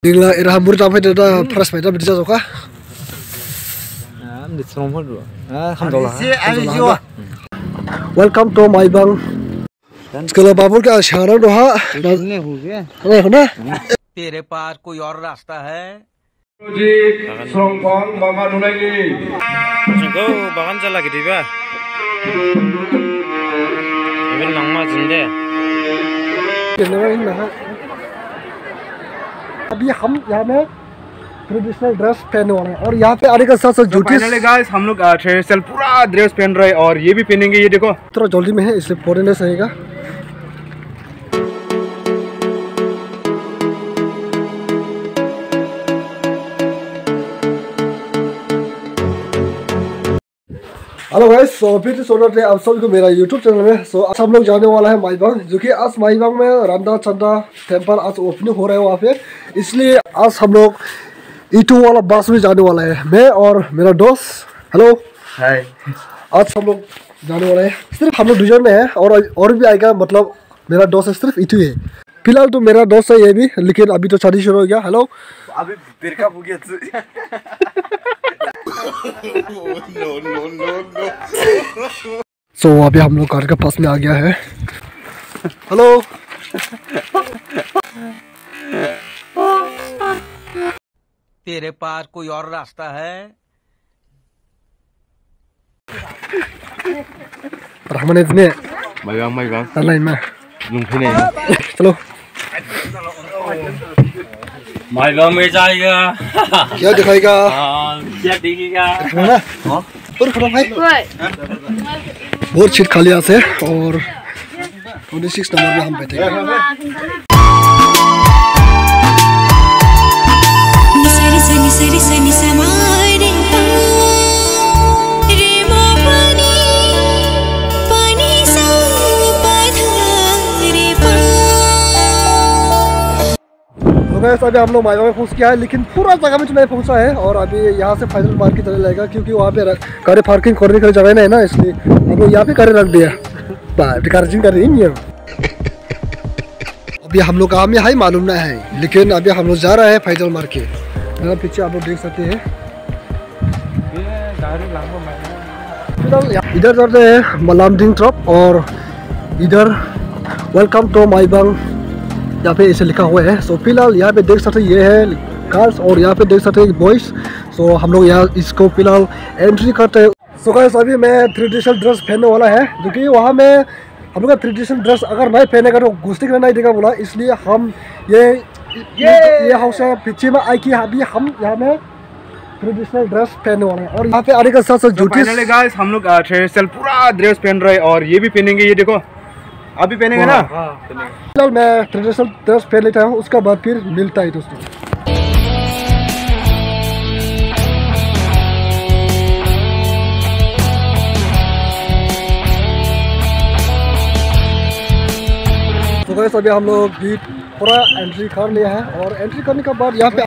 Dingla ira hambur sampai dada fresh beda bisa soka. Welcome to my bang. Sekolah babur का इशारा दोहा. नहीं हो गया. नहीं होना. तेरे पास कोई और रास्ता है? जी सोंगपांग बागान उनाइनि. जोंखौ बागान जाला गिदिबा. इबे नांमा जिंदे. अभी हम यहाँ में ट्रेडिशनल ड्रेस पहने वाले हैं और यहाँ पे आने के साथ साथ जूते. फाइनली गाइस हम लोग ट्रेडिशनल पूरा ड्रेस पहन रहे हैं और ये भी पहनेंगे. ये देखो थोड़ा जल्दी में है इसलिए फोड़ने सहेगा. हेलो गाइस, सो फिर से स्वागत है आप सभी को मेरा यूट्यूब चैनल में. सो आज हम लोग जाने वाला है माईबांग, जो कि आज माईबांग में रंदा चंदा टेम्पल आज ओपनिंग हो रहा है वहाँ पे. इसलिए आज हम लोग E2 वाला बस में जाने वाला है, मैं और मेरा दोस्त. Hello hi. आज हम लोग जाने वाला है, सिर्फ हम लोग डिजाइन में है और भी आएगा. मतलब मेरा दोस्त है सिर्फ E2 है. फिलहाल तो मेरा दोस्त है ये भी, लेकिन अभी तो शादी शुरू हो गया. हेलो अभी ब्रेकअप हो गया. सो अभी हम लोग घर के पास में आ गया है. हेलो तेरे पास कोई और रास्ता है? रहमान इसमें माईबांग लाइन में लुंफिने. चलो माईबांग में जाएगा. क्या दिखाएगा? क्या दिखेगा? और खड़ा भाई बहुत सीट खाली यहाँ से और 26 नंबर में हम बैठेंगे. अभी हम लोग माईबांग में पहुंच गया है, लेकिन पूरा जगह में तो नहीं पहुंचा है. और अभी यहाँ से फाइनल मार्केट की तरह लगेगा, क्योंकि वहाँ पे गाड़ी पार्किंग करने के लिए जगह नहीं है ना, इसलिए हम लोग यहाँ पे गाड़ी रख दिया. पार्किंग कर रही है. अभी हम लोग कहाँ में है मालूम नहीं है, लेकिन अभी हम लोग जा रहे हैं फाइनल मार्केट. मेरा पीछे आप लोग देख सकते हैं. इधर जाते हैं मलामदिंग ट्रप और इधर वेलकम टू माईबांग यहाँ पे ऐसे लिखा हुआ है. सो फिलहाल यहाँ पे देख सकते ये है गर्ल्स और यहाँ पे देख सकते हैं बॉयज. सो हम लोग यहाँ इसको फिलहाल एंट्री करते हैं. सो गाइस अभी मैं ट्रेडिशनल ड्रेस पहनने वाला है, जो कि वहाँ में हम लोग का ट्रेडिशनल ड्रेस अगर नहीं पहनेगा तो घुसने के लिए नहीं देगा बोला. इसलिए हम ये हाउस है पीछे में आई कि अभी हम यहाँ में ट्रेडिशनल ड्रेस पहनने वाले हैं और यहाँ पे आने के साथ साथ जूते. फाइनली गाइस हम लोग ट्रेडिशनल पूरा ड्रेस पहन रहे हैं और ये भी पहनेंगे. ये देखो अभी पहनेंगे ना. फिलहाल मैं ट्रेडिशनल ड्रेस पहन लेता हूँ, उसका बाद फिर मिलता है दोस्तों. तो गाइस अभी हम लोग गेट पूरा एंट्री कर लिया है और एंट्री करने के बाद यहाँ पे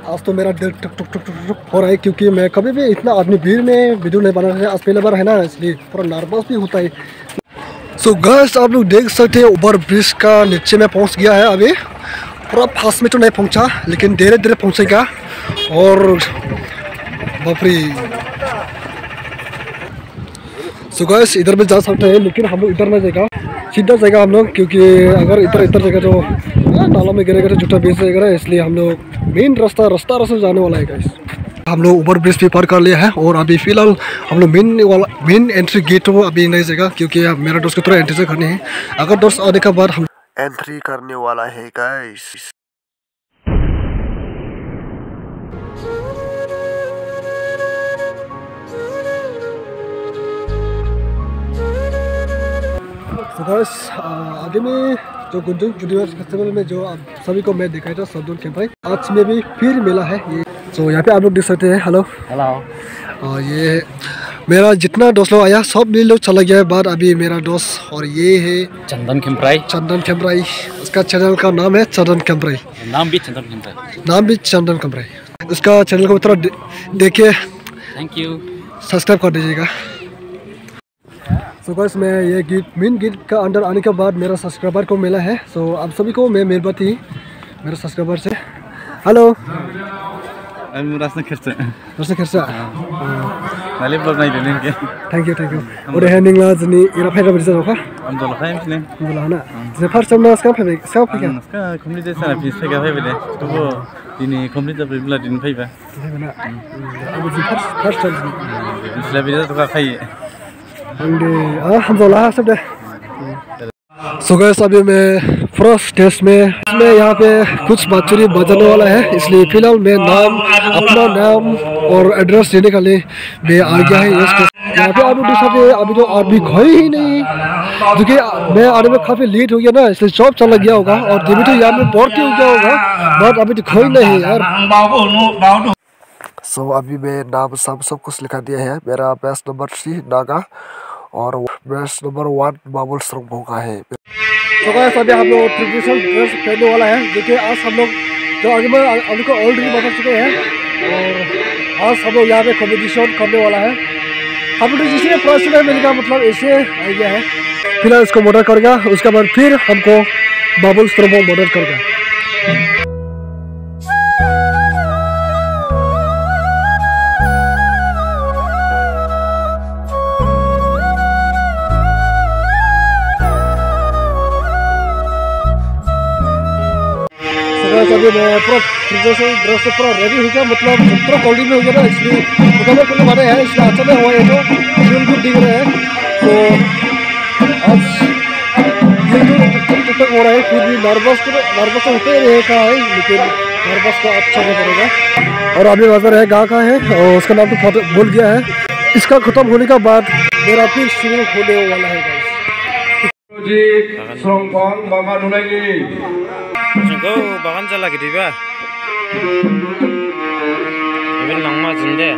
आज तो मेरा दिल टुक टुक टुक टुक टुक हो रहा है, क्योंकि मैं कभी भी इतना आदमी भीड़ में वीडियो नहीं बना रहा. आज पहले बार है ना, इसलिए पूरा नर्वस भी होता है. सो गाइस आप लोग देख सकते हैं ओवर ब्रिज का नीचे में पहुंच गया है. अभी पूरा फास्ट में तो नहीं पहुंचा, लेकिन धीरे धीरे पहुंचेगा. और बापरे. सो गाइस इधर भी जा सकते हैं, लेकिन हम लोग इधर नहीं जाएगा, सीधा जाएगा हम लोग, क्योंकि अगर इधर जाएगा तो नाला में गिरेगा तो जूता बेच जाएगा. इसलिए हम लोग मेन रास्ता जाने वाला है गाइस. हम लोग ओवर ब्रिज भी पार कर लिया है और अभी फिलहाल हम लोग मेन एंट्री गेट तो अभी नहीं जाएगा, क्योंकि मेरा दोस्त को थोड़ा एंट्री से करनी है. अगर दोस्त आने के बाद हम एंट्री करने वाला है गाइस. तो गाइस आगे में जो गुंजन यूनिवर्स फेस्टिवल में जो आप सभी को मैं दिखाया था सदुल कैंपाई, आज में भी फिर मिला है ये. तो यहाँ पे आप लोग देख सकते हैं. हेलो और ये मेरा जितना दोस्त लोग आया सब मिल लोग चला गया है बाद. अभी मेरा दोस्त और ये है चंदन खेमराई. उसका चैनल का नाम है चंदन खेमराई. नाम भी चंदन खेमराई. उसका चैनल को थोड़ा देखिए, थैंक यू, सब्सक्राइब कर दीजिएगा. सो गाइस मैं ये मेन गेट का अंदर आने के बाद मेरा सब्सक्राइबर को मिला है। सो आप सभी को मैं मेहरबानी मेरे सब्सक्राइबर से हेलो रास्ता खर्चा नाले ब्लॉग नहीं देने के थैंक यू और है निंगला जनी इरा फाइदा बिजा रखा हम तो लखाय मिसले बोला ना जे फर्स्ट टाइम ना स्का फैगा इसका कंप्लीट सारा पीस फैगा फैबे तो वो दिनै कंप्लीट जाबाय ब्ला दिन फैबा ना अब जी फर्स्ट टाइम इसला बिजा तो खाय अंदे हम बोला सब दे। सो गाइस अभी मैं फर्स्ट टेस्ट में यहाँ पे कुछ बांसुरी बजाने वाला है, इसलिए फिलहाल मैं अपना नाम और एड्रेस देने के लिए मैं आ गया है यहाँ पे। अभी तो अभी खोई ही नहीं, क्योंकि मैं आने में काफ़ी लेट हो गया ना, इसलिए शॉप चला गया होगा और देवी तो यहाँ में बहुत हो गया होगा, बट अभी तो खोई नहीं यार। सो अभी मैं नाम सब कुछ लिखा दिया है। मेरा बैच नंबर 3 नागा और बैच नंबर 1 बाबुल सरंगभो का है। तो गाइस अभी हम लोग ट्रेडिशनल ड्रेस पहनने वाला है, देखिए आज हम लोग जो आगे में अभी को ऑलरेडी बता चुके हैं और आज हम लोग यहाँ पे कॉम्पिटिशन करने वाला है। हम लोग जिसने फर्स्ट टाइम मिलेगा मतलब ऐसे आइडिया है। फिलहाल इसको मॉडल करेगा, उसके बाद फिर हमको बाबुल सरंगभो मॉडल करेगा। अभी मैं पूरा ट्रेडिशनल ड्रेस से पूरा रेडी हो गया, मतलब पूरा क्वालिटी में हो गया ना, इसलिए मुकाबला करने वाले हैं, इसलिए अच्छा में हुआ है जो बिल्कुल दिख रहे हैं। तो आज तक हो रहा है, फिर भी नर्वस तो होते ही रहेगा है, लेकिन नर्वस का अच्छा नहीं करेगा। और अभी बाजार है गाँव का है और उसका नाम तो भूल गया है। इसका खत्म होने के बाद मेरा फिर शुरू होने वाला है। जोंखौ बागान जाला गिदिबा एबे नांमा जिंदे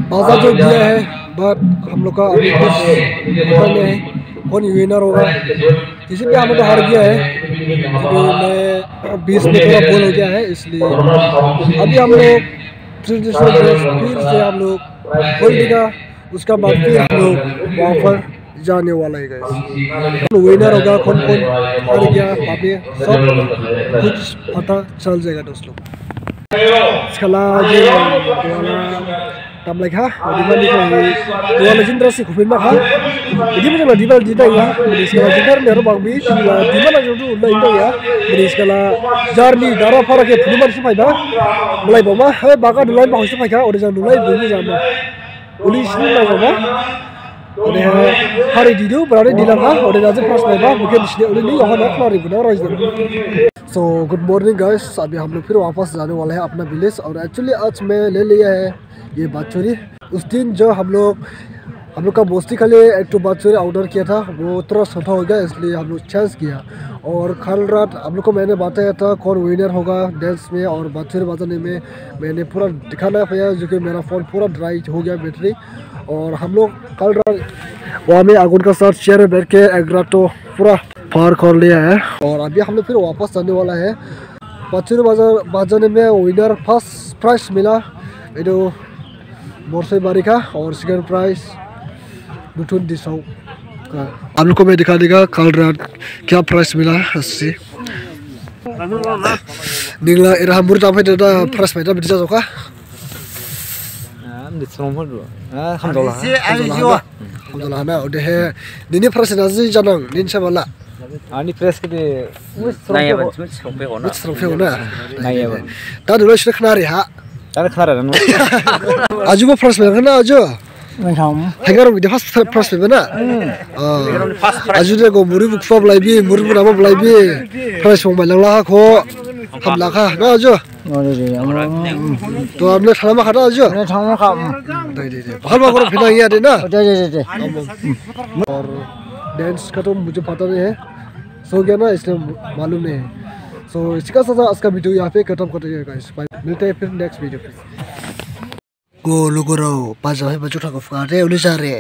बाजार जो दिया है, बट हम लोग का अभी कुछ में है कौन विनर होगा। किसी भी हम लोग हार गया है, मैं 20 में थोड़ा बोल हो गया है, इसलिए अभी हम लोग ट्रेडिशनल ड्रेस फिर से हम लोग खोल देगा, उसका बाद फिर हम लोग वहाँ पर जाने वाला है। गाइस विनर होगा, कौन हार गया, अभी सब कुछ पता चल जाएगा दोस्तों। Sekali lagi, tamlek ha, di mana ni? Dua legend terus ikut pindah ha. Jadi macam di bawah kita ya, di sekolah kita ni orang bangbi, di mana jodoh udah itu ya, di sekolah jarni darah para ke puluh macam apa mulai bawa, hei baga dulu yang bagus apa orang jangan dulu bumi jangan, uli sini lah bawa, orang hari di tu berada di langkah, orang aja pas bawa, mungkin di sini uli ni orang nak lari benar aja. So good morning guys, अभी हम लोग फिर वापस जाने वाले हैं अपना village और एक्चुअली आज मैं ले लिया है ये बाछुरी। उस दिन जो हम लोग का बोस्ती के लिए एक तो बाछुरी ऑर्डर किया था, वो थोड़ा छोटा हो गया इसलिए हम लोग चेंज किया। और कल रात हम लोग को मैंने बताया था कौन विनर होगा डांस में और बाछुरी बजाने में, मैंने पूरा दिखाना पाया जो कि मेरा फ़ोन पूरा ड्राई हो गया बैटरी। और हम लोग कल रात वहाँ में आगुन का साथ चेयर में बैठ के एक रात तो पूरा पार कर लिया है और अभी हम लोग फिर वापस जाने वाला है। बाछुरी बजाने में विनर फर्स्ट प्राइज मिला ये मोरसे बारी का और सेकंड प्राइज नुथुन दिसाऊ का। आप लोग को मैं दिखा देगा कल रात क्या प्राइज मिला इससे। निगला इरा मुर जाम है दादा प्राइज में दाम दिसा जोका हमदोला ना उधर है निने प्राइज नाजी जानang nin sabala ani press ke naya ban sompe ona ना ता dulu sudah kenari ha dan khara dan aju को प्राइज में ना aju Hagar with the first na. Aju de go muri buk fab lai bi muri bu nama lai bi price mo malang la ko ham la kha na aju to amne thama khata aju ne thama kha dai bahal ma koro phina ya de na और dance का तो मुझे पता नहीं है, सो गया ना इसलिए मालूम नहीं है। सो इसका साथ आज का वीडियो यहाँ पे खत्म करते हैं गाइस, मिलते हैं फिर नेक्स्ट वीडियो पे। Go logo raw, pas sampai baju tak kau faham, udah cari.